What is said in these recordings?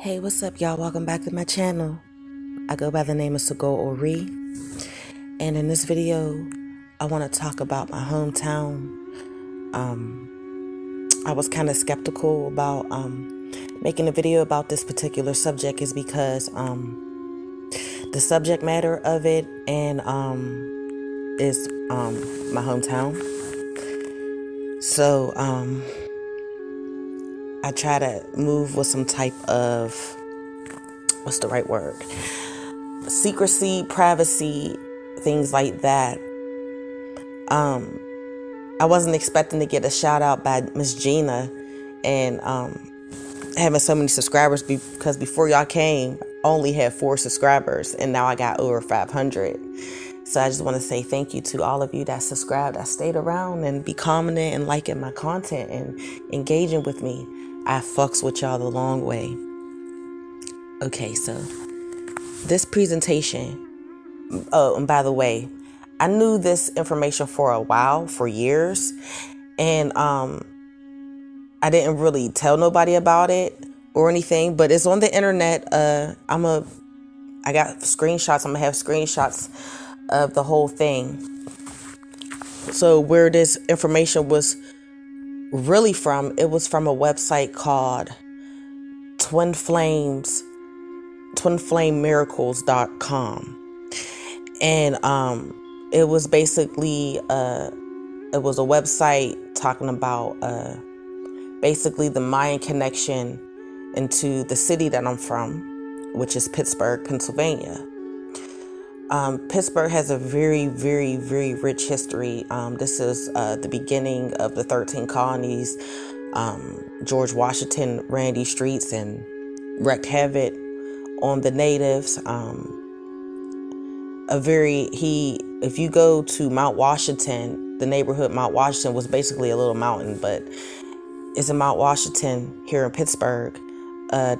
Hey, what's up, y'all? Welcome back to my channel. I go by the name of Sago Ori, and in this video, I want to talk about my hometown. I was kind of skeptical about making a video about this particular subject is because the subject matter of it and is my hometown. So I try to move with some type of, what's the right word? Secrecy, privacy, things like that. I wasn't expecting to get a shout out by Miss Gina and having so many subscribers because before y'all came, I only had 4 subscribers and now I got over 500. So I just want to say thank you to all of you that subscribed, that stayed around and be commenting and liking my content and engaging with me. I fucks with y'all the long way. Okay, so this presentation, oh, and by the way, I knew this information for a while, for years, and I didn't really tell nobody about it or anything, but it's on the internet. I got screenshots. I'm gonna have screenshots of the whole thing. So where this information was really from, it was from a website called twinflamemiracles.com. And it was basically it was a website talking about basically the Mayan connection into the city that I'm from, which is Pittsburgh, Pennsylvania. Pittsburgh has a very, very, very rich history. This is the beginning of the 13 colonies. George Washington ran these streets and wreaked havoc on the natives. If you go to Mount Washington, the neighborhood Mount Washington was basically a little mountain, but it's in Mount Washington here in Pittsburgh.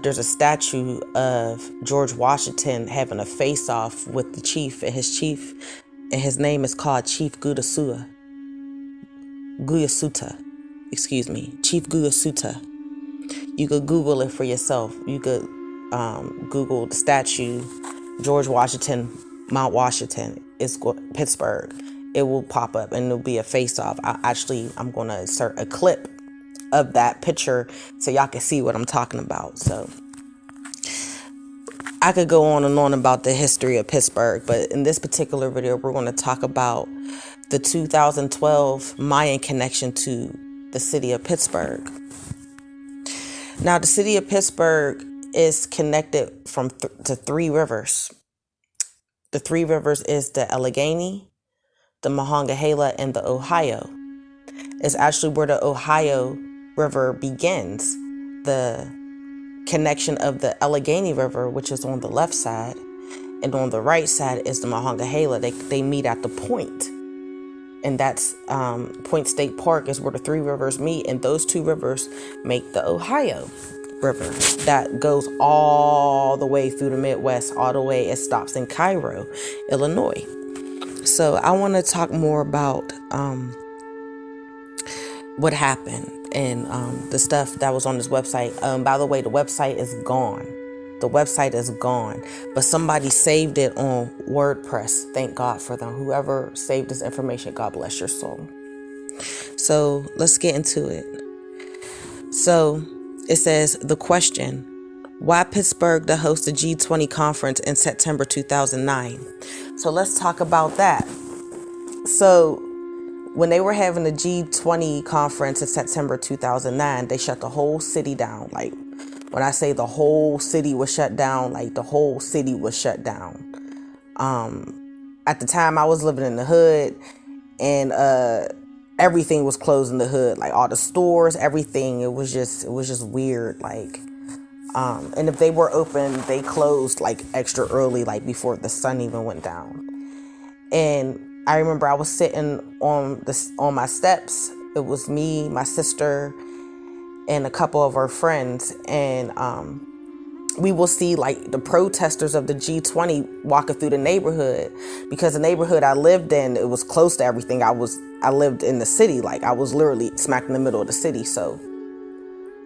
There's a statue of George Washington having a face-off with the chief, and his name is called Chief Guyasuta. Chief Guyasuta. You could Google it for yourself. You could Google the statue, George Washington, Mount Washington, is Pittsburgh. It will pop up and it'll be a face-off. I'm going to insert a clip of that picture so y'all can see what I'm talking about. So I could go on and on about the history of Pittsburgh, but in this particular video, we're going to talk about the 2012 Mayan connection to the city of Pittsburgh. Now, the city of Pittsburgh is connected to 3 rivers. The 3 rivers is the Allegheny, the Monongahela, and the Ohio. It's actually where the Ohio River begins. The connection of the Allegheny River, which is on the left side, and on the right side is the Monongahela. They meet at the point, and that's Point State Park is where the 3 rivers meet, and those 2 rivers make the Ohio River that goes all the way through the Midwest, all the way it stops in Cairo, Illinois. So I want to talk more about what happened and the stuff that was on this website. By the way, the website is gone. The website is gone, but somebody saved it on WordPress. Thank God for them. Whoever saved this information, God bless your soul. So let's get into it. So it says, the question, why Pittsburgh to host the G20 conference in September 2009? So let's talk about that. So when they were having the G20 conference in September 2009, they shut the whole city down. Like, when I say the whole city was shut down, like the whole city was shut down. At the time, I was living in the hood, and everything was closed in the hood. Like all the stores, everything. It was just weird. Like, and if they were open, they closed like extra early, like before the sun even went down. And I remember I was sitting on my steps. It was me, my sister, and a couple of our friends, and we will see like the protesters of the G20 walking through the neighborhood, because the neighborhood I lived in, it was close to everything. I lived in the city, like I was literally smack in the middle of the city. So,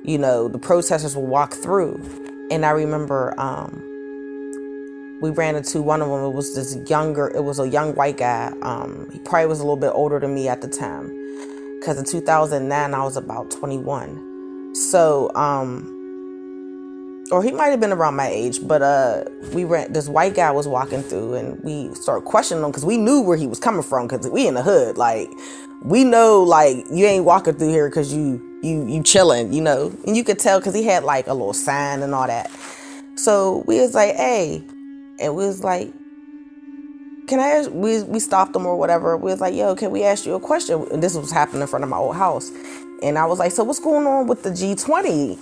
the protesters will walk through, And I remember we ran into one of them. It was a young white guy. He probably was a little bit older than me at the time, because in 2009 I was about 21. So or he might have been around my age, but this white guy was walking through, and we started questioning him because we knew where he was coming from, because we in the hood. Like, we know, like, you ain't walking through here because you chilling, you know. And you could tell because he had like a little sign and all that. So we was like, hey, and we was like, can I ask, we stopped him or whatever. We was like, yo, can we ask you a question? And this was happening in front of my old house. And I was like, so what's going on with the G20?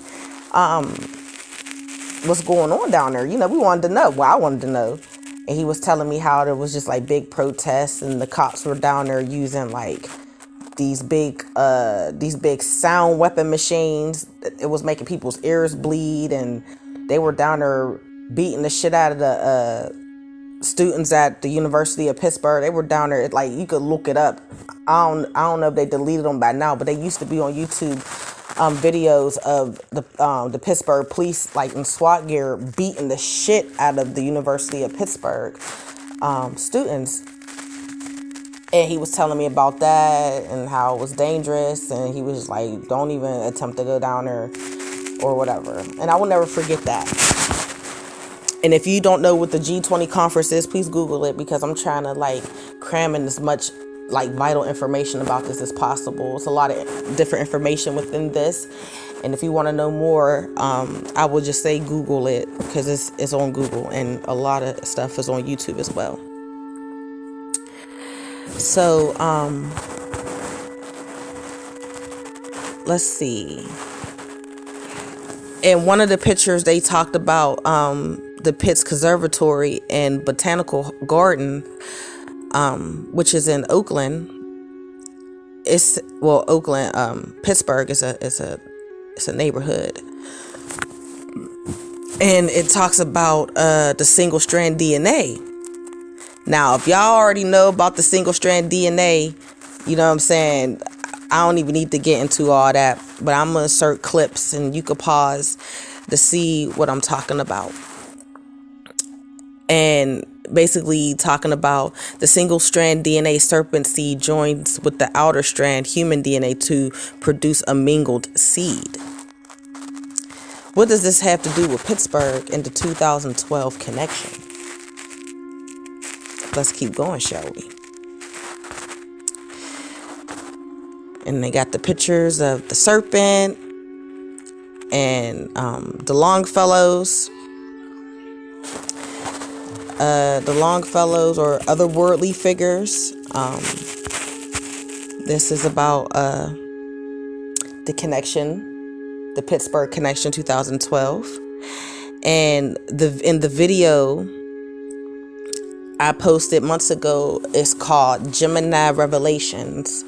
What's going on down there? You know, we wanted to know. Well, I wanted to know. And he was telling me how there was just like big protests, and the cops were down there using like these big sound weapon machines. It was making people's ears bleed, and they were down there beating the shit out of the students at the University of Pittsburgh. They were down there, like, you could look it up. I don't know if they deleted them by now, but they used to be on YouTube, videos of the Pittsburgh police, like in SWAT gear, beating the shit out of the University of Pittsburgh students. And he was telling me about that and how it was dangerous, and he was like, don't even attempt to go down there or whatever. And I will never forget that. And if you don't know what the G20 conference is, please Google it, because I'm trying to like cram in as much like vital information about this as possible. It's a lot of different information within this. And if you want to know more, I will just say Google it, because it's on Google, and a lot of stuff is on YouTube as well. So, let's see. In one of the pictures, they talked about the Pitts Conservatory and Botanical Garden, which is in Oakland. Pittsburgh is a neighborhood, and it talks about the single strand DNA. Now, if y'all already know about the single strand DNA, you know what I'm saying, I don't even need to get into all that, but I'm going to insert clips and you could pause to see what I'm talking about. And basically talking about the single strand DNA serpent seed joins with the outer strand human DNA to produce a mingled seed. What does this have to do with Pittsburgh and the 2012 connection? Let's keep going, shall we? And they got the pictures of the serpent and the Longfellows. The Longfellows or otherworldly figures. This is about the connection, the Pittsburgh connection 2012. And in the video I posted months ago, it's called Gemini Revelations.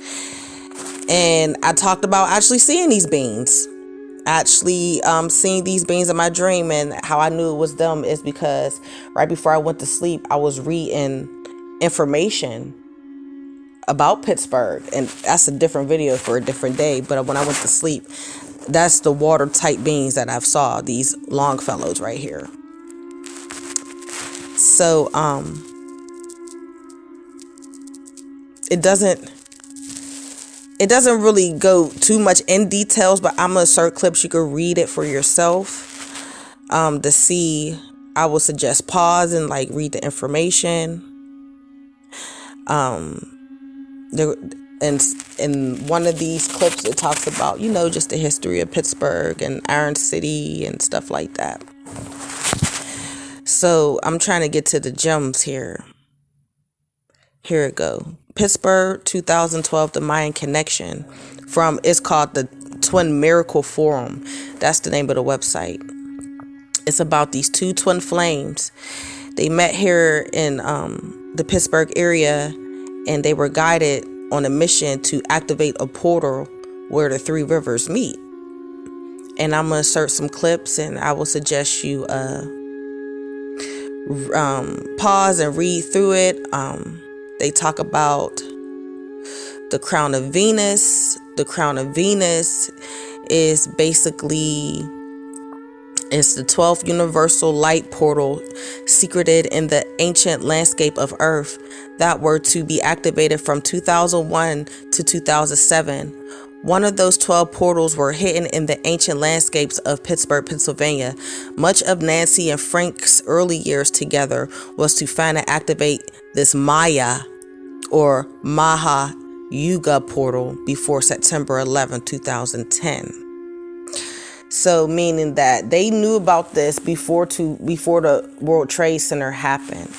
And I talked about actually seeing these beings. Actually seeing these beings in my dream, and how I knew it was them is because right before I went to sleep, I was reading information about Pittsburgh, and that's a different video for a different day. But when I went to sleep, that's the water type beings that I've saw, these Longfellows right here. So it doesn't really go too much in details, but I'm going to insert clips. You can read it for yourself to see. I would suggest pause and like read the information. In one of these clips, it talks about, you know, just the history of Pittsburgh and Iron City and stuff like that. So I'm trying to get to the gems here. Here it go. Pittsburgh 2012, the Mayan connection. It's called the Twin Miracle Forum. That's the name of the website. It's about these two twin flames. They met here in the Pittsburgh area, and they were guided on a mission to activate a portal where the three rivers meet. And I'm going to insert some clips, and I will suggest you pause and read through it. They talk about the crown of Venus. The crown of Venus is basically It's the 12th universal light portal secreted in the ancient landscape of Earth that were to be activated from 2001 to 2007. One of those 12 portals were hidden in the ancient landscapes of Pittsburgh, Pennsylvania. Much of Nancy and Frank's early years together was to find and activate this Maya or Maha Yuga portal before September 11, 2010. So meaning that they knew about this before the World Trade Center happened.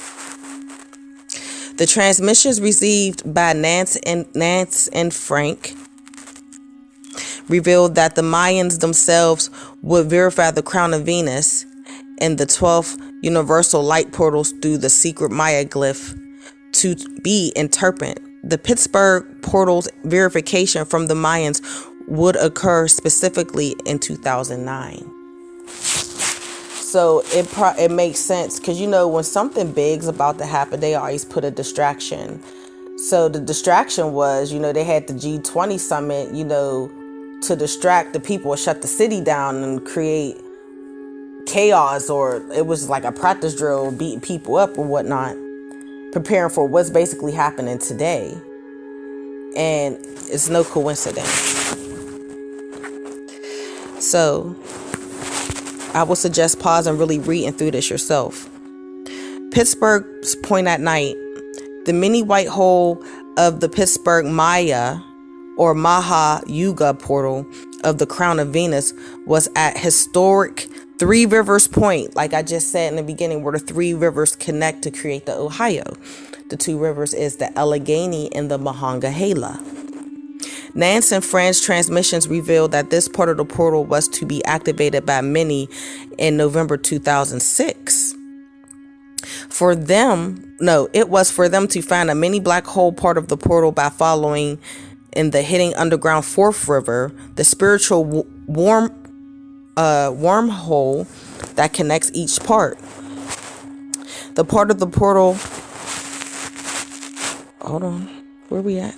The transmissions received by Nance and Frank revealed that the Mayans themselves would verify the crown of Venus and the 12th universal light portals through the secret Maya glyph to be interpreted. The Pittsburgh portal's verification from the Mayans would occur specifically in 2009. So it makes sense because, when something big's about to happen, they always put a distraction. So the distraction was, they had the G20 summit, to distract the people and shut the city down and create chaos, or it was like a practice drill beating people up or whatnot, preparing for what's basically happening today. And it's no coincidence. So I would suggest pause and really reading through this yourself. Pittsburgh's point at night. The mini white hole of the Pittsburgh Maya or Maha Yuga portal of the crown of Venus was at historic Three Rivers Point, like I just said in the beginning, where the three rivers connect to create the Ohio. The two rivers is the Allegheny and the Monongahela. Nance and Fran's transmissions revealed that this part of the portal was to be activated by many in November 2006. It was for them to find a mini black hole part of the portal by following in the hidden underground fourth river, the spiritual wormhole that connects each part. The part of the portal, hold on, where we at?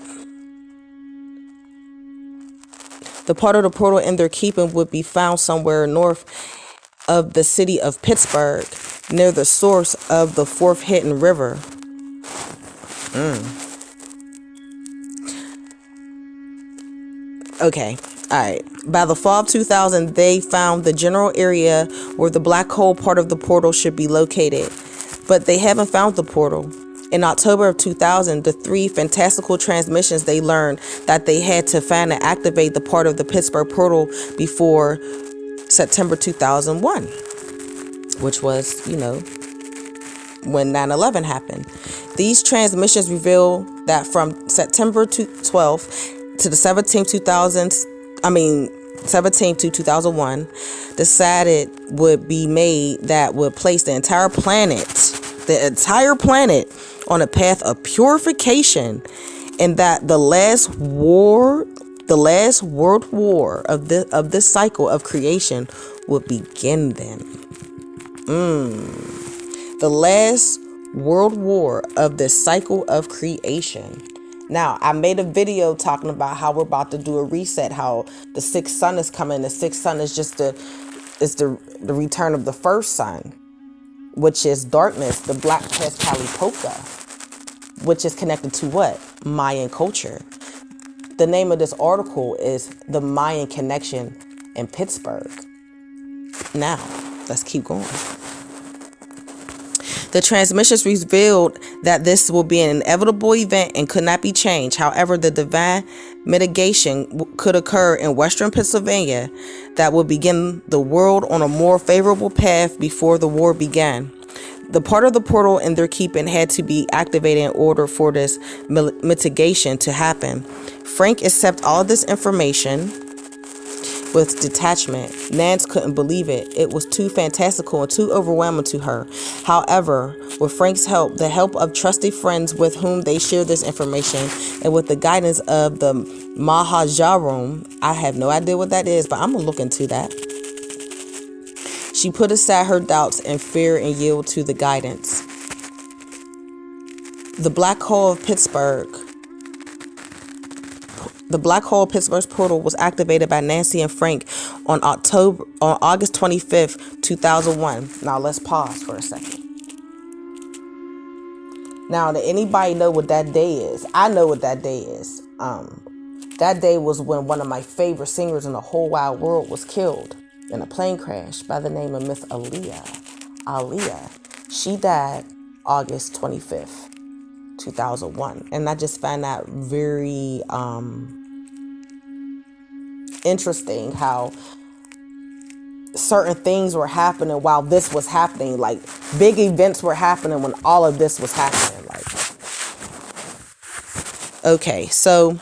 The part of the portal in their keeping would be found somewhere north of the city of Pittsburgh, near the source of the fourth hidden river. Okay, alright. By the fall of 2000, they found the general area where the black hole part of the portal should be located, but they haven't found the portal. In October of 2000, the three fantastical transmissions, they learned that they had to find and activate the part of the Pittsburgh portal before September 2001, which was, when 9/11 happened. These transmissions reveal that from September 12th to the 17th, 17 to 2001, decided would be made that would place the entire planet on a path of purification, and that the last world war of this cycle of creation would begin then. The last world war of this cycle of creation. Now, I made a video talking about how we're about to do a reset, how the sixth sun is coming. The sixth sun is just the return of the first sun, which is darkness, the black pest Kalipoka, which is connected to what? Mayan culture. The name of this article is The Mayan Connection in Pittsburgh. Now, let's keep going. The transmissions revealed that this will be an inevitable event and could not be changed. However, the divine mitigation could occur in western Pennsylvania that would begin the world on a more favorable path before the war began. The part of the portal in their keeping had to be activated in order for this mitigation to happen. Frank accepted all this information with detachment. Nance couldn't believe it. It was too fantastical and too overwhelming to her. However, with Frank's help, the help of trusted friends with whom they shared this information, and with the guidance of the Mahajarum, I have no idea what that is, but I'm going to look into that. She put aside her doubts and fear and yielded to the guidance. The black hole of Pittsburgh's portal was activated by Nancy and Frank on August 25th, 2001. Now let's pause for a second. Now, did anybody know what that day is? I know what that day is. That day was when one of my favorite singers in the whole wide world was killed in a plane crash by the name of Miss Aaliyah. She died August 25th, 2001. And I just find that very interesting how certain things were happening while this was happening. Like, big events were happening when all of this was happening. Like, okay, so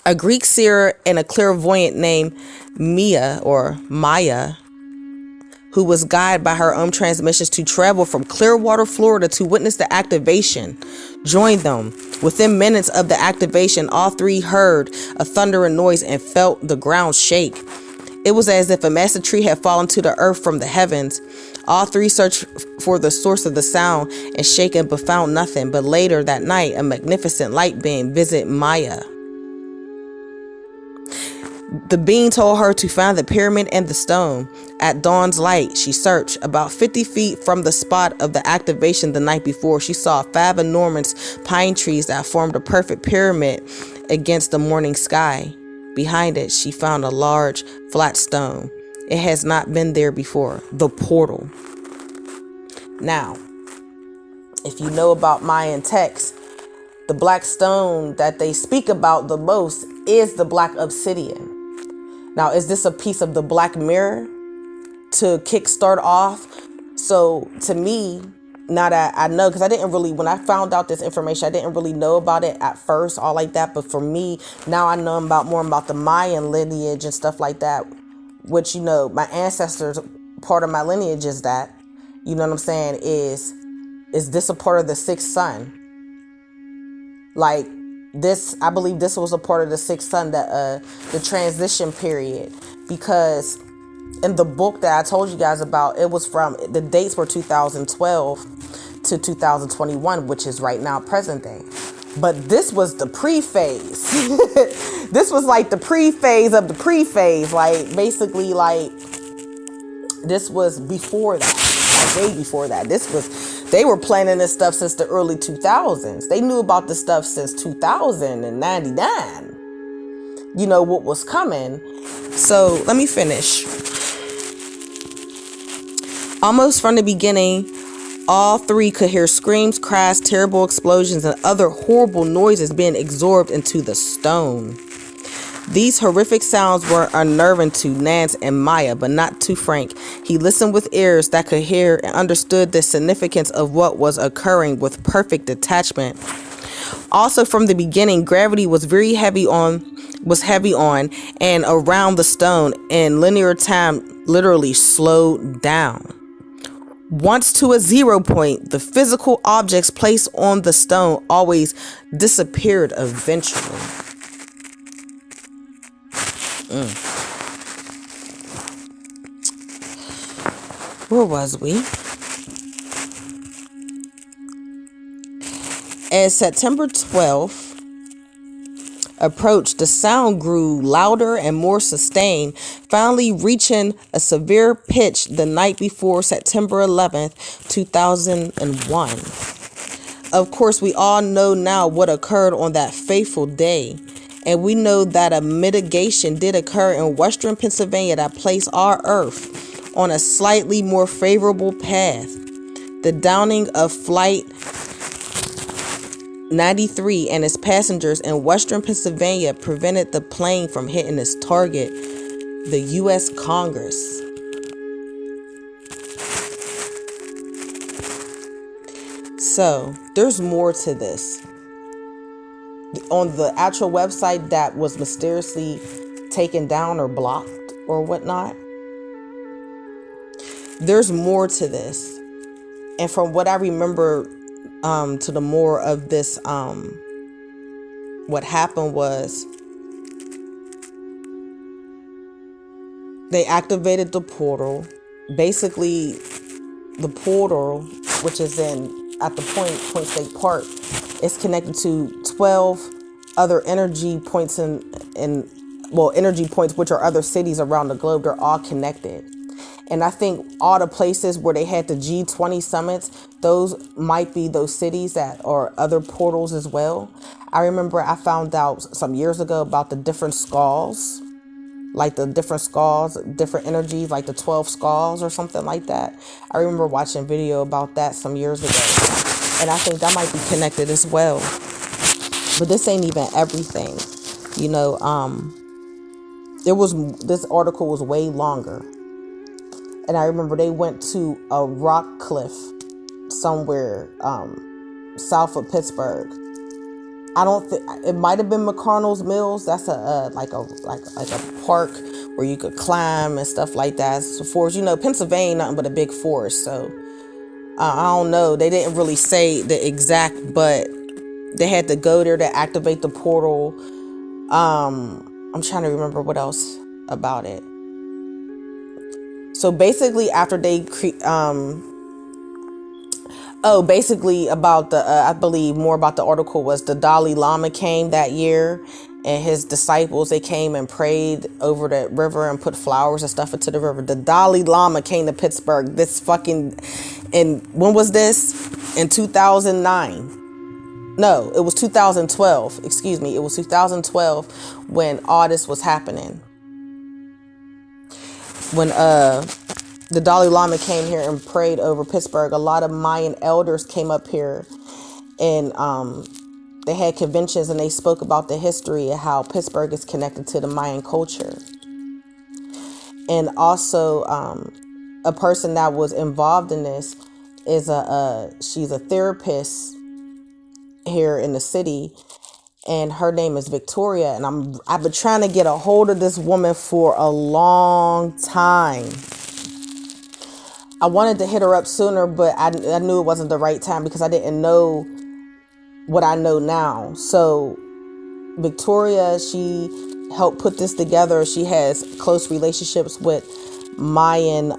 a Greek seer and a clairvoyant named Maya, who was guided by her own transmissions to travel from Clearwater, Florida to witness the activation, joined them. Within minutes of the activation, all three heard a thundering noise and felt the ground shake. It was as if a massive tree had fallen to the earth from the heavens. All three searched for the source of the sound and shaken, but found nothing. But later that night, a magnificent light being visited Maya. The being told her to find the pyramid and the stone. At dawn's light, she searched. About 50 feet from the spot of the activation the night before, she saw 5 enormous pine trees that formed a perfect pyramid against the morning sky. Behind it, she found a large, flat stone. It has not been there before. The portal. Now, if you know about Mayan texts, the black stone that they speak about the most is the black obsidian. Now, is this a piece of the black mirror to kickstart off? So to me, now that I know, because I didn't really, when I found out this information, I didn't really know about it at first, all like that. But for me, now I know more about the Mayan lineage and stuff like that, which, you know, my ancestors, part of my lineage is that, you know what I'm saying, is this a part of the sixth sun? Like, this, I believe this was a part of the sixth sun, that the transition period, because in the book that I told you guys about, it was from, the dates were 2012 to 2021, which is right now present day. But this was the pre-phase. This was like the pre-phase of the pre-phase. Like, basically, like, this was before that, like way before that. They were planning this stuff since the early 2000s. They knew about this stuff since 2099. You know what was coming. So let me finish. Almost from the beginning, all three could hear screams, cries, terrible explosions, and other horrible noises being absorbed into the stone. These horrific sounds were unnerving to Nance and Maya, but not to Frank. He listened with ears that could hear and understood the significance of what was occurring with perfect detachment. Also, from the beginning, gravity was heavy on and around the stone, and linear time literally slowed down. Once to a 0 point, the physical objects placed on the stone always disappeared eventually. Where was we? As September 12th approached, the sound grew louder and more sustained, finally reaching a severe pitch the night before September 11th, 2001. Of course, we all know now what occurred on that fateful day. And we know that a mitigation did occur in western Pennsylvania that placed our Earth on a slightly more favorable path. The downing of Flight 93 and its passengers in western Pennsylvania prevented the plane from hitting its target, the U.S. Congress. So, there's more to this. On the actual website that was mysteriously taken down or blocked or whatnot, there's more to this. And from what I remember, to the more of this, what happened was they activated the portal. Basically, the portal, which is at the Point State Park, is connected to 12 other energy points in energy points, which are other cities around the globe. They're all connected. And I think all the places where they had the G20 summits, those might be those cities that are other portals as well. I remember I found out some years ago about the different skulls, like the different skulls, different energies, like the 12 skulls or something like that. I remember watching a video about that some years ago. And I think that might be connected as well. But this ain't even everything. You know, this article was way longer. And I remember they went to a rock cliff somewhere south of Pittsburgh. I don't think it might have been McConnell's Mills. That's like a park where you could climb and stuff like that. It's a forest, you know, Pennsylvania, nothing but a big forest. So I don't know. They didn't really say the exact, but they had to go there to activate the portal. I'm trying to remember what else about it. So basically, after they basically about the I believe more about the article was the Dalai Lama came that year, and his disciples, they came and prayed over the river and put flowers and stuff into the river. The Dalai Lama came to Pittsburgh. And when was this? In 2009. No, it was 2012. Excuse me. It was 2012 when all this was happening. When the Dalai Lama came here and prayed over Pittsburgh, a lot of Mayan elders came up here, and they had conventions, and they spoke about the history of how Pittsburgh is connected to the Mayan culture. And also, a person that was involved in this is she's a therapist here in the city, and her name is Victoria. And I've been trying to get a hold of this woman for a long time. I wanted to hit her up sooner, but I knew it wasn't the right time because I didn't know what I know now. So Victoria, she helped put this together. She has close relationships with Mayan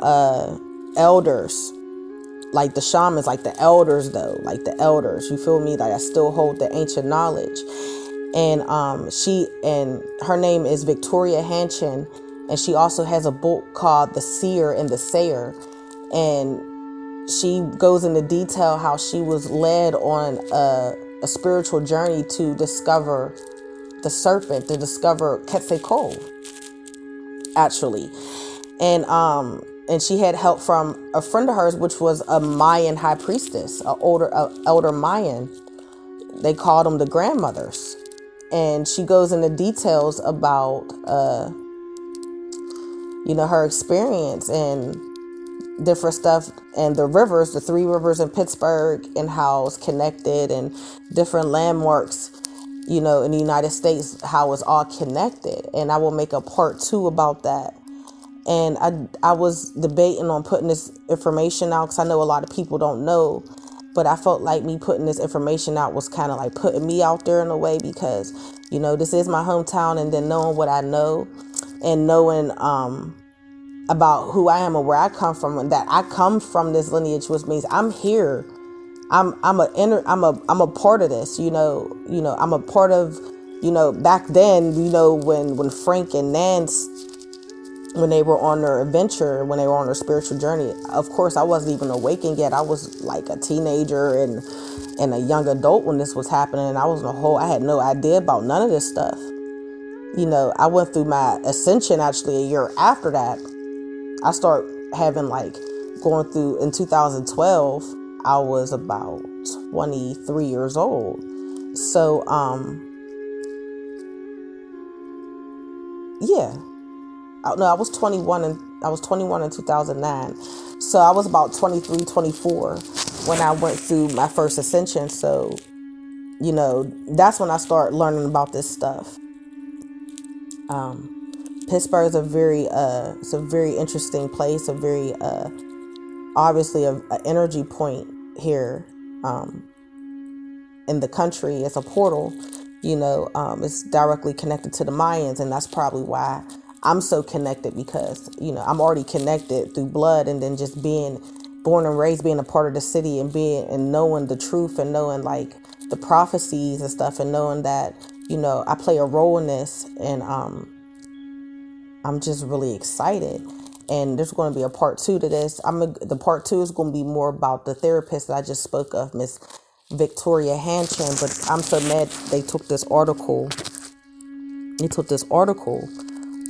elders, like the shamans, like the elders though, like the elders. You feel me? Like I still hold the ancient knowledge. And her name is Victoria Hanchin, and she also has a book called The Seer and the Sayer. And she goes into detail how she was led on a spiritual journey to discover the serpent, to discover Quetzalcoatl, actually. And she had help from a friend of hers, which was a Mayan high priestess, an elder Mayan. They called them the grandmothers. And she goes into details about, her experience and different stuff, and the rivers, the 3 rivers in Pittsburgh, and how it's connected, and different landmarks, in the United States, how it's all connected. And I will make a part 2 about that. And I was debating on putting this information out because I know a lot of people don't know, but I felt like me putting this information out was kind of like putting me out there in a way, because, this is my hometown, and then knowing what I know and knowing about who I am and where I come from, and that I come from this lineage, which means I'm here. I'm a part of this, I'm a part of, back then, when Frank and Nance, when they were on their adventure, when they were on their spiritual journey, of course, I wasn't even awakened yet. I was like a teenager and a young adult when this was happening. And I had no idea about none of this stuff. I went through my ascension actually a year after that. I started having going through in 2012, I was about 23 years old. So, yeah. No, I was 21 in 2009. So I was about 23, 24 when I went through my first ascension. So, that's when I started learning about this stuff. Pittsburgh is it's a very interesting place, a very, obviously an energy point here, in the country. It's a portal, it's directly connected to the Mayans, and that's probably why I'm so connected, because, I'm already connected through blood, and then just being born and raised, being a part of the city, and knowing the truth, and knowing the prophecies and stuff, and knowing that, I play a role in this, and I'm just really excited. And there's going to be a part 2 to this. The part 2 is going to be more about the therapist that I just spoke of, Miss Victoria Hanchin. But I'm so mad they took this article.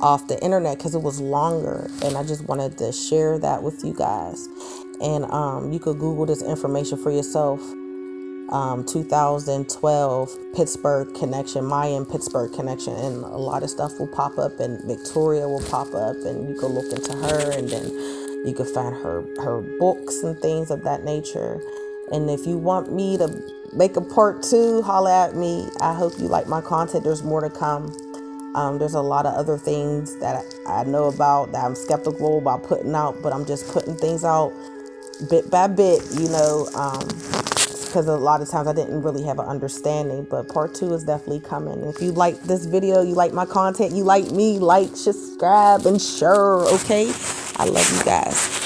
Off the internet because it was longer, and I just wanted to share that with you guys. And you could Google this information for yourself. 2012 Pittsburgh connection, Mayan Pittsburgh connection, and a lot of stuff will pop up, and Victoria will pop up, and you can look into her, and then you can find her books and things of that nature. And if you want me to make a part 2, holla at me. I hope you like my content. There's more to come. There's a lot of other things that I know about that I'm skeptical about putting out, but I'm just putting things out bit by bit, because a lot of times I didn't really have an understanding. But part 2 is definitely coming. And if you like this video, you like my content, you like me, like, subscribe, and share, okay? I love you guys.